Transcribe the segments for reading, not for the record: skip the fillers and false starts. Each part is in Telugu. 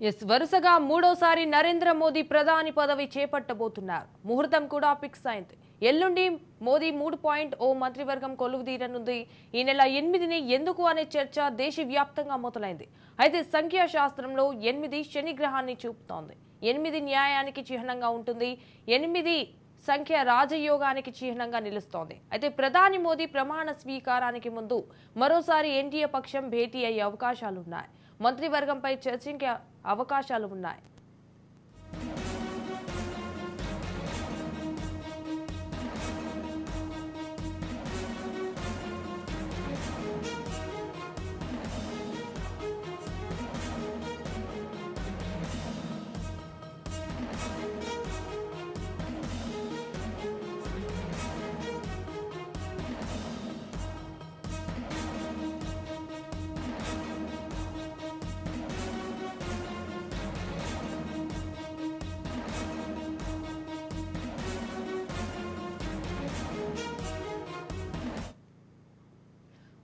వరుసగా మూడోసారి నరేంద్ర మోదీ ప్రధాని పదవి చేపట్టబోతున్నారు. ముహూర్తం కూడా ఫిక్స్ అయింది. ఎల్లుండి మోదీ 3.0 మంత్రివర్గం కొలువుదీరనుంది. ఈ నెల 8ని ఎందుకు అనే చర్చ దేశవ్యాప్తంగా మొదలైంది. అయితే సంఖ్యాశాస్త్రంలో 8 శని గ్రహాన్ని చూపుతోంది. 8 న్యాయానికి చిహ్నంగా ఉంటుంది. 8 సంఖ్య రాజయోగానికి చిహ్నంగా నిలుస్తోంది. అయితే ప్రధాని మోదీ ప్రమాణ స్వీకారానికి ముందు మరోసారి ఎన్డీఏ పక్షం భేటీ అయ్యే అవకాశాలున్నాయి. మంత్రివర్గంపై చర్చించే అవకాశాలు ఉన్నాయి.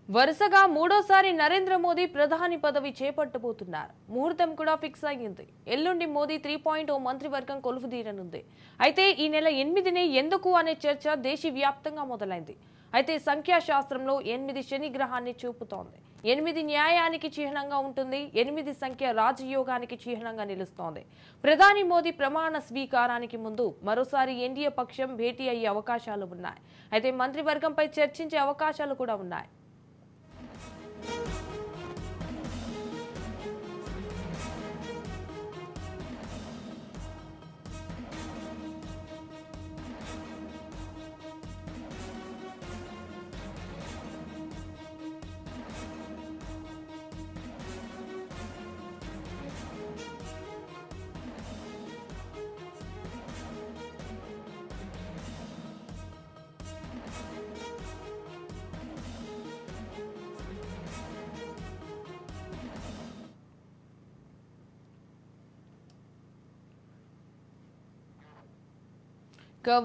వరుసగా మూడోసారి నరేంద్ర మోదీ ప్రధాని పదవి చేపట్టబోతున్నారు. ముహూర్తం కూడా ఫిక్స్ అయ్యింది. ఎల్లుండి మోదీ 3.0 మంత్రివర్గం కొలువుదీరనుంది. అయితే ఈ నెల 8ని ఎందుకు అనే చర్చ దేశవ్యాప్తంగా మొదలైంది. అయితే సంఖ్యాశాస్త్రంలో 8 శని గ్రహాన్ని చూపుతోంది. 8 న్యాయానికి చిహ్నంగా ఉంటుంది. 8 సంఖ్య రాజయోగానికి చిహ్నంగా నిలుస్తోంది. ప్రధాని మోదీ ప్రమాణ స్వీకారానికి ముందు మరోసారి ఎన్డీఏ పక్షం భేటీ అయ్యే అవకాశాలు ఉన్నాయి. అయితే మంత్రివర్గంపై చర్చించే అవకాశాలు కూడా ఉన్నాయి.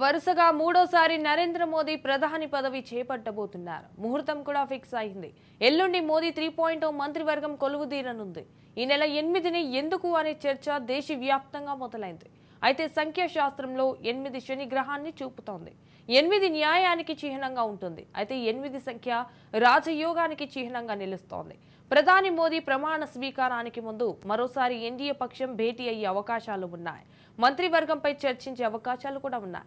వరుసగా మూడోసారి నరేంద్ర మోదీ ప్రధాని పదవి చేపట్టబోతున్నారు. ముహూర్తం కూడా ఫిక్స్ అయింది. ఎల్లుండి మోదీ 3.0 మంత్రివర్గం కొలువుదీరనుంది. ఈ నెల 8ని ఎందుకు అనే చర్చ దేశవ్యాప్తంగా మొదలైంది. అయితే సంఖ్యాశాస్త్రంలో 8 శని గ్రహాన్ని చూపుతోంది. 8 న్యాయానికి చిహ్నంగా ఉంటుంది. అయితే 8 సంఖ్య రాజయోగానికి చిహ్నంగా నిలుస్తోంది. ప్రధాని మోదీ ప్రమాణ స్వీకారానికి ముందు మరోసారి ఎన్డీఏ పక్షం భేటీ అయ్యే అవకాశాలు ఉన్నాయి. మంత్రివర్గంపై చర్చించే అవకాశాలు కూడా ఉన్నాయి.